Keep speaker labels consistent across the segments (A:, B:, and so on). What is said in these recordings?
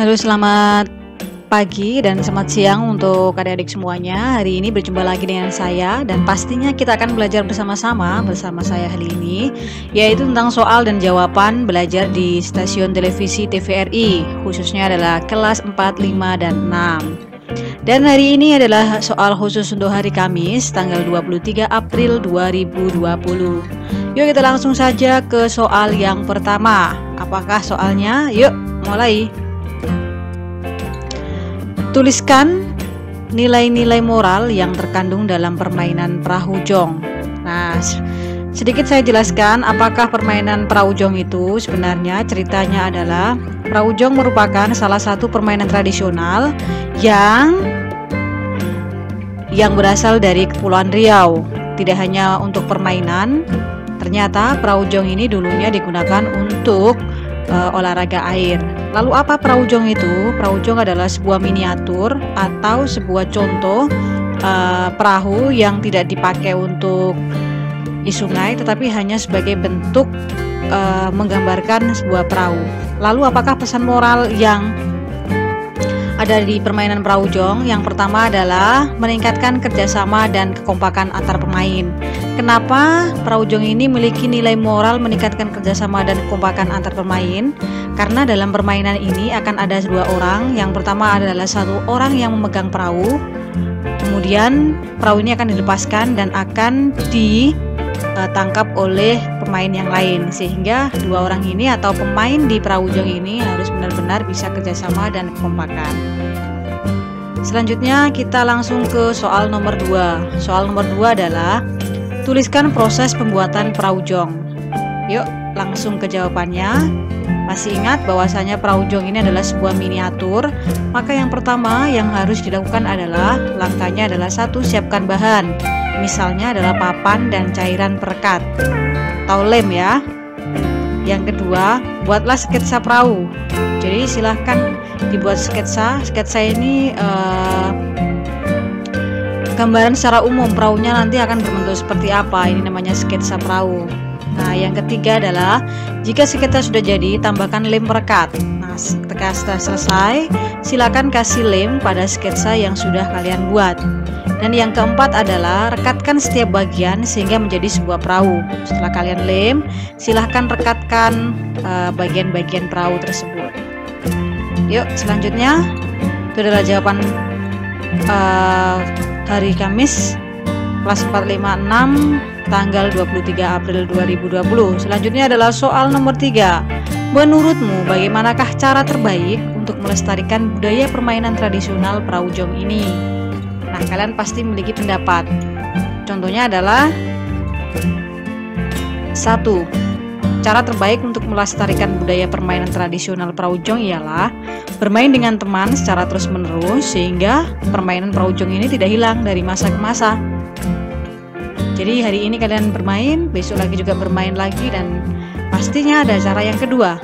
A: Halo, selamat pagi dan selamat siang untuk adik-adik semuanya. Hari ini berjumpa lagi dengan saya dan pastinya kita akan belajar bersama-sama bersama saya hari ini, yaitu tentang soal dan jawaban belajar di stasiun televisi TVRI, khususnya adalah kelas 4, 5, dan 6. Dan hari ini adalah soal khusus untuk hari Kamis tanggal 23 April 2020. Yuk kita langsung saja ke soal yang pertama. Apakah soalnya? Yuk mulai. Tuliskan nilai-nilai moral yang terkandung dalam permainan perahu jong. Nah, sedikit saya jelaskan apakah permainan perahu jong itu. Sebenarnya ceritanya adalah perahu jong merupakan salah satu permainan tradisional yang berasal dari Kepulauan Riau. Tidak hanya untuk permainan, ternyata perahu jong ini dulunya digunakan untuk olahraga air. Lalu apa perahu jong itu? Perahu jong adalah sebuah miniatur atau sebuah contoh perahu yang tidak dipakai untuk di sungai, tetapi hanya sebagai bentuk menggambarkan sebuah perahu. Lalu apakah pesan moral yang ada di permainan perahu jong? Yang pertama adalah meningkatkan kerjasama dan kekompakan antar pemain. Kenapa perahu jong ini memiliki nilai moral meningkatkan kerjasama dan kekompakan antar pemain? Karena dalam permainan ini akan ada dua orang. Yang pertama adalah satu orang yang memegang perahu, kemudian perahu ini akan dilepaskan dan akan ditangkap oleh pemain yang lain, sehingga dua orang ini atau pemain di perahu jong ini harus benar-benar bisa kerjasama dan kekompakan. Selanjutnya kita langsung ke soal nomor 2. Soal nomor 2 adalah tuliskan proses pembuatan perahu jong. Yuk langsung ke jawabannya. Masih ingat bahwasanya perahu jong ini adalah sebuah miniatur, maka yang pertama yang harus dilakukan adalah langkahnya adalah 1. Siapkan bahan, misalnya adalah papan dan cairan perekat atau lem ya. Yang kedua, buatlah sketsa perahu. Jadi silahkan dibuat sketsa. Sketsa ini gambaran secara umum perahunya nanti akan berbentuk seperti apa. Ini namanya sketsa perahu. Nah, yang ketiga adalah jika sketsa sudah jadi, tambahkan lem perekat. Nah, ketika sudah selesai, silakan kasih lem pada sketsa yang sudah kalian buat. Dan yang keempat adalah rekatkan setiap bagian sehingga menjadi sebuah perahu. Setelah kalian lem, silahkan rekatkan bagian-bagian perahu tersebut. Yuk, selanjutnya itu adalah jawaban hari Kamis kelas 4, 5, 6 tanggal 23 April 2020. Selanjutnya adalah soal nomor 3. Menurutmu bagaimanakah cara terbaik untuk melestarikan budaya permainan tradisional perahu jong ini? Nah, kalian pasti memiliki pendapat. Contohnya adalah 1. Cara terbaik untuk melestarikan budaya permainan tradisional perahu jong ialah bermain dengan teman secara terus-menerus sehingga permainan perahu jong ini tidak hilang dari masa ke masa. Jadi hari ini kalian bermain, besok lagi juga bermain lagi, dan pastinya ada cara yang kedua.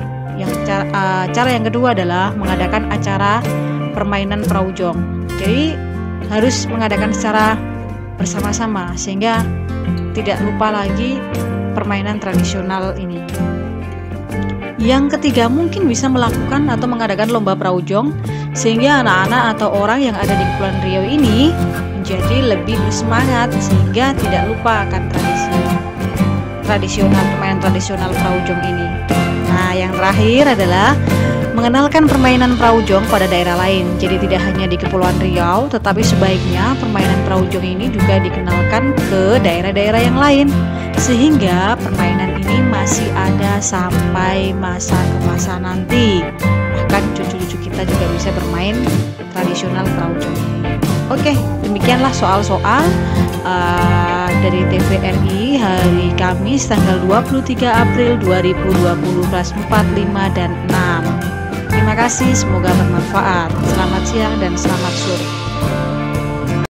A: Cara yang kedua adalah mengadakan acara permainan perahu jong. Jadi harus mengadakan secara bersama-sama sehingga tidak lupa lagi permainan tradisional ini. Yang ketiga, mungkin bisa melakukan atau mengadakan lomba perahu jong sehingga anak-anak atau orang yang ada di Kepulauan Riau ini menjadi lebih bersemangat sehingga tidak lupa akan permainan tradisional perahu jong ini. Nah, yang terakhir adalah mengenalkan permainan perahu jong pada daerah lain. Jadi tidak hanya di Kepulauan Riau, tetapi sebaiknya permainan perahu jong ini juga dikenalkan ke daerah-daerah yang lain, sehingga permainan ini masih ada sampai masa ke masa nanti. Bahkan cucu-cucu kita juga bisa bermain tradisional perahu jong ini. Oke, demikianlah soal-soal dari TVRI hari Kamis tanggal 23 April 2020 kelas 4, 5, dan 6. Terima kasih, semoga bermanfaat. Selamat siang dan selamat sore.